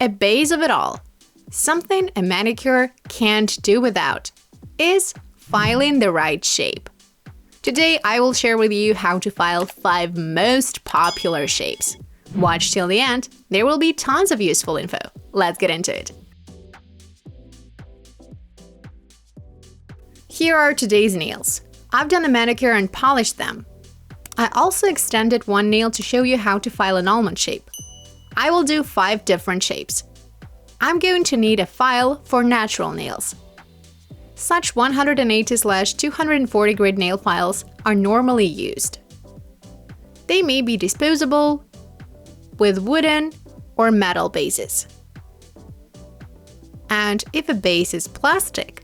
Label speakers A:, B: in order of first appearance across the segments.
A: a base of it all, something a manicure can't do without, is filing the right shape. Today, I will share with you how to file 5 most popular shapes. Watch till the end, there will be tons of useful info. Let's get into it. Here are today's nails. I've done a manicure and polished them. I also extended one nail to show you how to file an almond shape. I will do 5 different shapes. I'm going to need a file for natural nails. Such 180/240 grit nail files are normally used. They may be disposable, with wooden or metal bases. And if a base is plastic,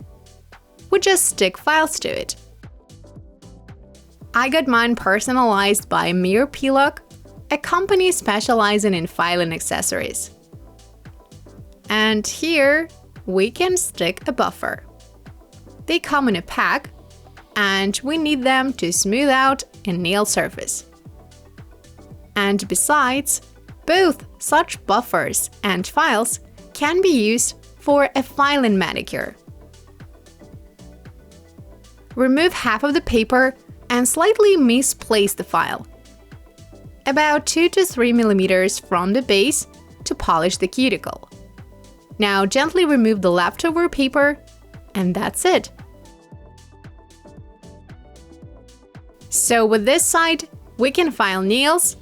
A: we just stick files to it. I got mine personalized by Mere Pillock, a company specializing in filing accessories. And here we can stick a buffer. They come in a pack, and we need them to smooth out a nail surface. And besides, both such buffers and files can be used for a filing manicure. Remove half of the paper and slightly misplace the file, about 2 to 3 millimeters from the base, to polish the cuticle. Now gently remove the leftover paper, and that's it. So with this side, we can file nails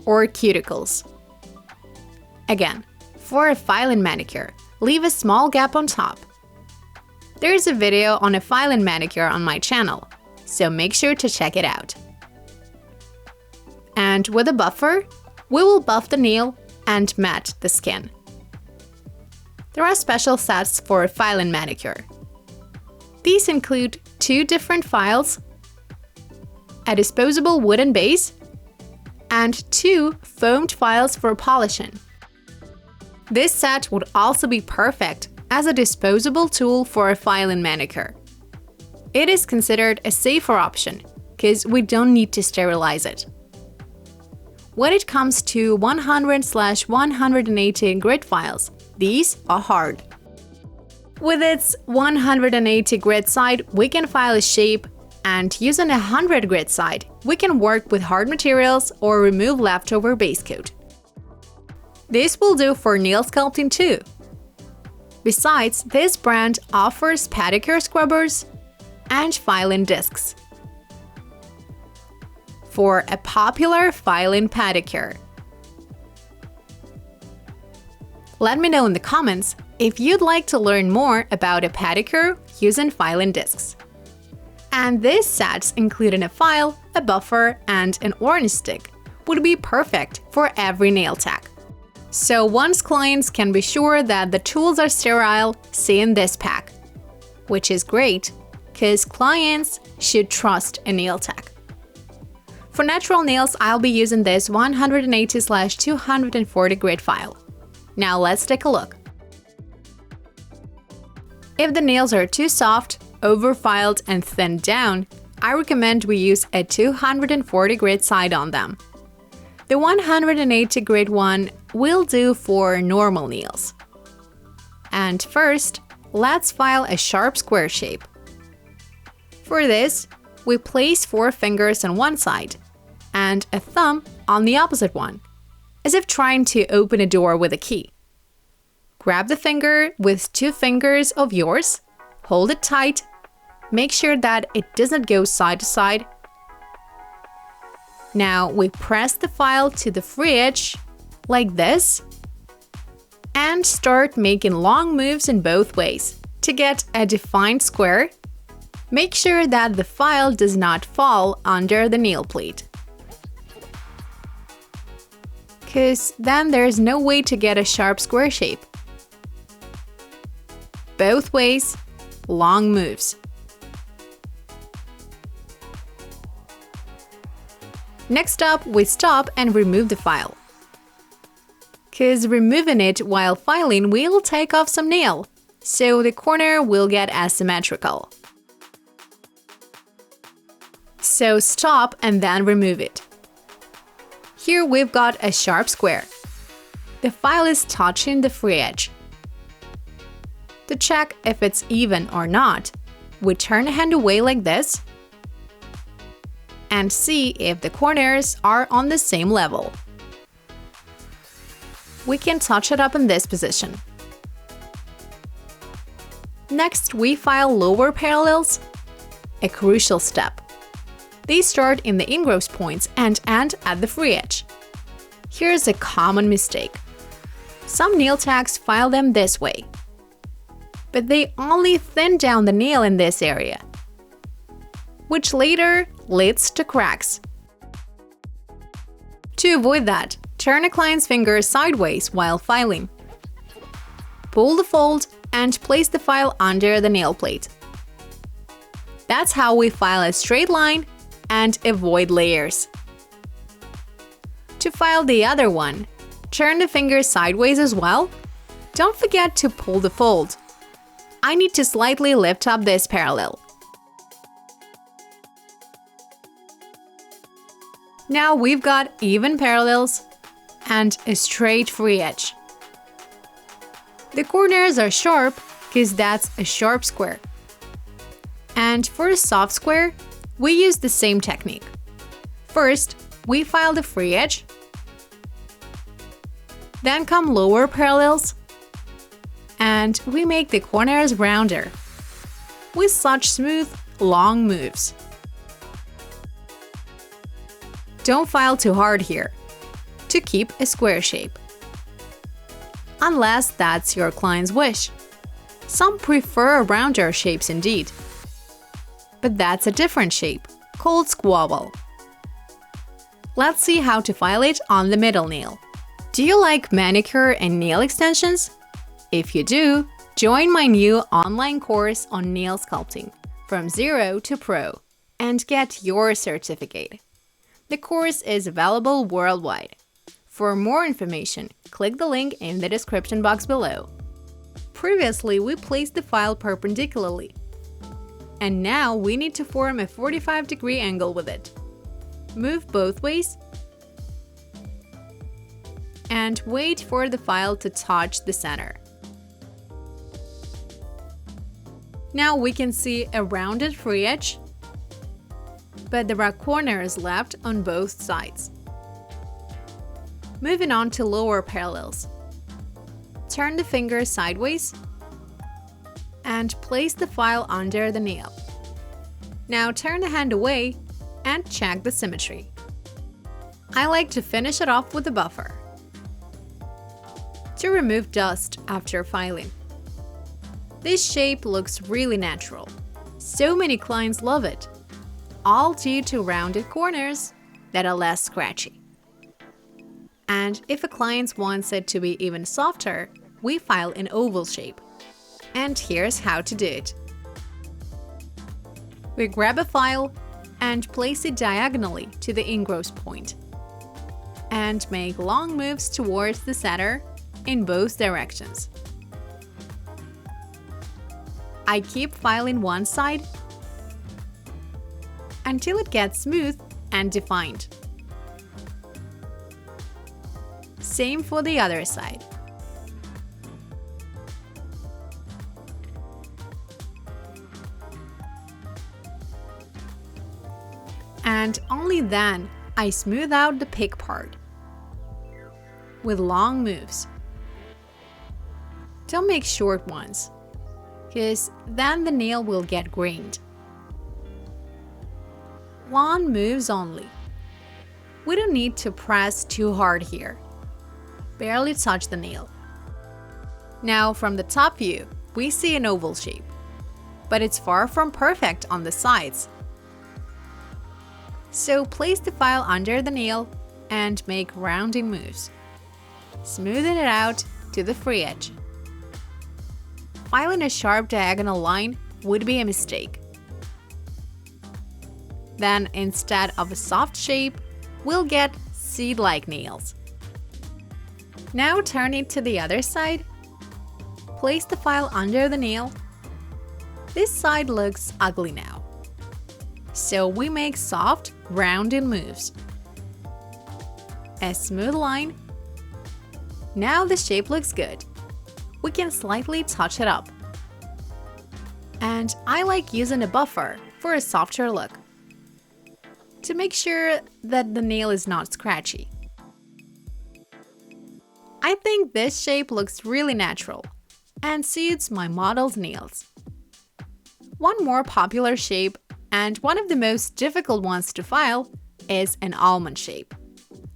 A: or cuticles. Again, for a filing manicure, leave a small gap on top. There's a video on a filing manicure on my channel, so make sure to check it out. And with a buffer, we will buff the nail and mat the skin. There are special sets for a filing manicure. These include 2 different files, a disposable wooden base, and 2 foamed files for polishing. This set would also be perfect as a disposable tool for a filing manicure. It is considered a safer option because we don't need to sterilize it. When it comes to 100/180 grit files, these are hard. With its 180 grit side, we can file a shape, and using a 100 grit side, we can work with hard materials or remove leftover base coat. This will do for nail sculpting too. Besides, this brand offers pedicure scrubbers and filing discs. For a popular filing pedicure. Let me know in the comments if you'd like to learn more about a pedicure using filing discs. And these sets, including a file, a buffer, and an orange stick, would be perfect for every nail tech. So once clients can be sure that the tools are sterile, see in this pack. Which is great, because clients should trust a nail tech. For natural nails, I'll be using this 180/240 grit file. Now let's take a look. If the nails are too soft, over-filed, and thinned down, I recommend we use a 240 grit side on them. The 180 grit one will do for normal nails. And first, let's file a sharp square shape. For this, we place 4 fingers on one side and a thumb on the opposite one, as if trying to open a door with a key. Grab the finger with 2 fingers of yours, hold it tight, make sure that it doesn't go side to side. Now we press the file to the free edge, like this, and start making long moves in both ways to get a defined square. Make sure that the file does not fall under the nail plate, because then there's no way to get a sharp square shape. Both ways, long moves. Next up, we stop and remove the file, because removing it while filing will take off some nail, so the corner will get asymmetrical. So stop and then remove it. Here we've got a sharp square. the file is touching the free edge. To check if it's even or not, we turn the hand away like this and see if the corners are on the same level. We can touch it up in this position. Next, we file lower parallels, a crucial step. They start in the ingrows points and end at the free edge. Here's a common mistake. Some nail techs file them this way, but they only thin down the nail in this area, which later leads to cracks. To avoid that, turn a client's finger sideways while filing. Pull the fold and place the file under the nail plate. That's how we file a straight line and avoid layers. To file the other one, turn the finger sideways as well. Don't forget to pull the fold. I need to slightly lift up this parallel. Now we've got even parallels and a straight free edge. The corners are sharp because that's a sharp square. And for a soft square, we use the same technique. First, we file the free edge, then come lower parallels, and we make the corners rounder with such smooth, long moves. Don't file too hard here to keep a square shape, unless that's your client's wish. Some prefer rounder shapes indeed, but that's a different shape, called squoval. Let's see how to file it on the middle nail. Do you like manicure and nail extensions? If you do, join my new online course on nail sculpting, from zero to pro, and get your certificate. The course is available worldwide. For more information, click the link in the description box below. Previously, we placed the file perpendicularly, and now we need to form a 45-degree angle with it. Move both ways and wait for the file to touch the center. Now we can see a rounded free edge, but there are corners left on both sides. Moving on to lower parallels. Turn the finger sideways and place the file under the nail. Now turn the hand away and check the symmetry. I like to finish it off with a buffer to remove dust after filing. This shape looks really natural. So many clients love it, all due to rounded corners that are less scratchy. And if a client wants it to be even softer, we file an oval shape. And here's how to do it. We grab a file and place it diagonally to the ingrows point, and make long moves towards the center in both directions. I keep filing one side until it gets smooth and defined. Same for the other side. And only then I smooth out the pick part with long moves. Don't make short ones, because then the nail will get grained. Long moves only. We don't need to press too hard here. Barely touch the nail. Now from the top view, we see an oval shape, but it's far from perfect on the sides. So place the file under the nail and make rounding moves, smoothing it out to the free edge. Filing a sharp diagonal line would be a mistake. Then instead of a soft shape, we'll get seed-like nails. Now turn it to the other side. Place the file under the nail. This side looks ugly now, so we make soft, rounded moves. A smooth line Now the shape looks good. We can slightly touch it up. And I like using a buffer for a softer look, to make sure that the nail is not scratchy. I think this shape looks really natural and suits my model's nails. One more popular shape, and one of the most difficult ones to file, is an almond shape.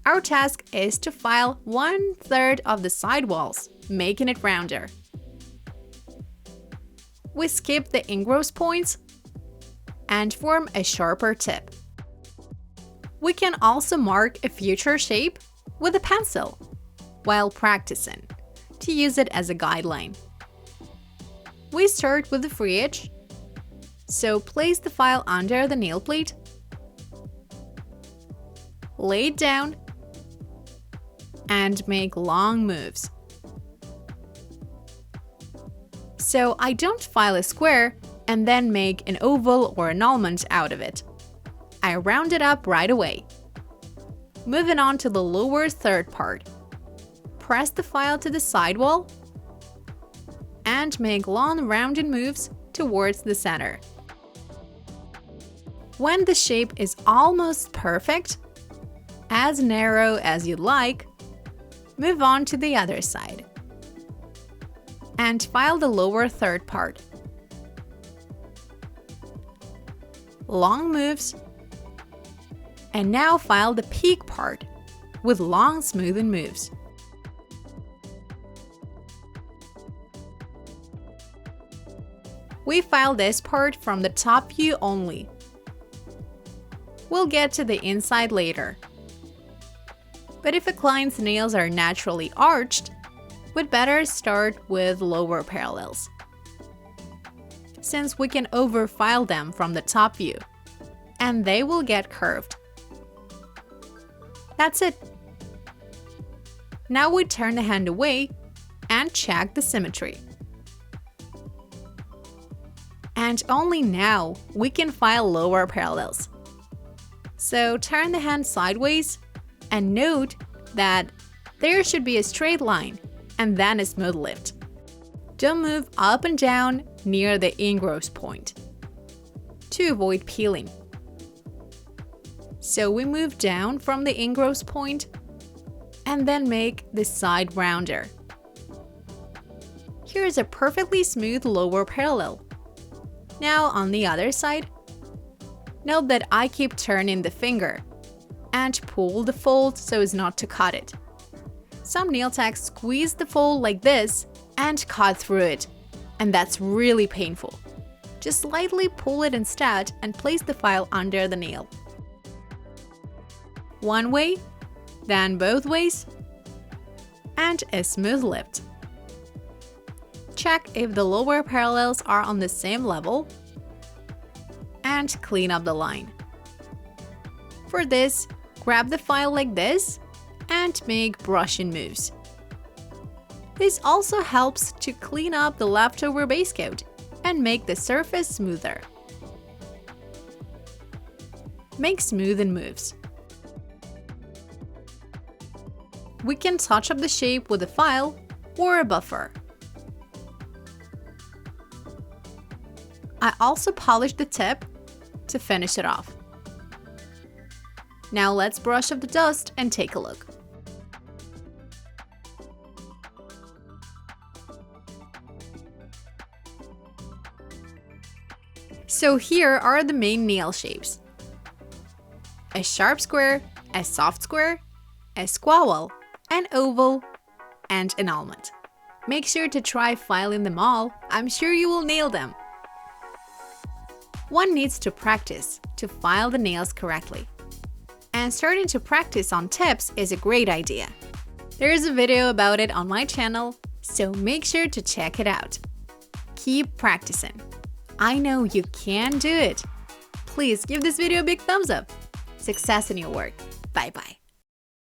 A: Our task is to file 1/3 of the side walls, making it rounder. We skip the ingross points and form a sharper tip. We can also mark a future shape with a pencil while practicing, to use it as a guideline. We start with the free edge, so place the file under the nail plate, lay it down, and make long moves. So I don't file a square and then make an oval or an almond out of it. I round it up right away. Moving on to the lower third part. Press the file to the sidewall and make long rounded moves towards the center. When the shape is almost perfect, as narrow as you'd like, move on to the other side and file the lower third part. Long moves, and now file the peak part with long smoothing moves. We file this part from the top view only. We'll get to the inside later. But if a client's nails are naturally arched, we'd better start with lower parallels, since we can overfile them from the top view, and they will get curved. That's it. Now we turn the hand away and check the symmetry. And only now we can file lower parallels. So turn the hand sideways and note that there should be a straight line and then a smooth lift. Don't move up and down near the ingross point to avoid peeling. So we move down from the ingross point and then make the side rounder. Here is a perfectly smooth lower parallel. Now on the other side, note that I keep turning the finger and pull the fold so as not to cut it. Some nail techs squeeze the fold like this and cut through it, and that's really painful. Just slightly pull it instead and place the file under the nail. One way, then both ways, and a smooth lift. Check if the lower parallels are on the same level and clean up the line. For this, grab the file like this and make brushing moves. This also helps to clean up the leftover base coat and make the surface smoother. Make smoothing moves. We can touch up the shape with a file or a buffer. I also polished the tip to finish it off. Now let's brush off the dust and take a look. So here are the main nail shapes: a sharp square, a soft square, a squoval, an oval, and an almond. Make sure to try filing them all. I'm sure you will nail them. One needs to practice to file the nails correctly. And starting to practice on tips is a great idea. There is a video about it on my channel, so make sure to check it out. Keep practicing. I know you can do it. Please give this video a big thumbs up. Success in your work. Bye bye.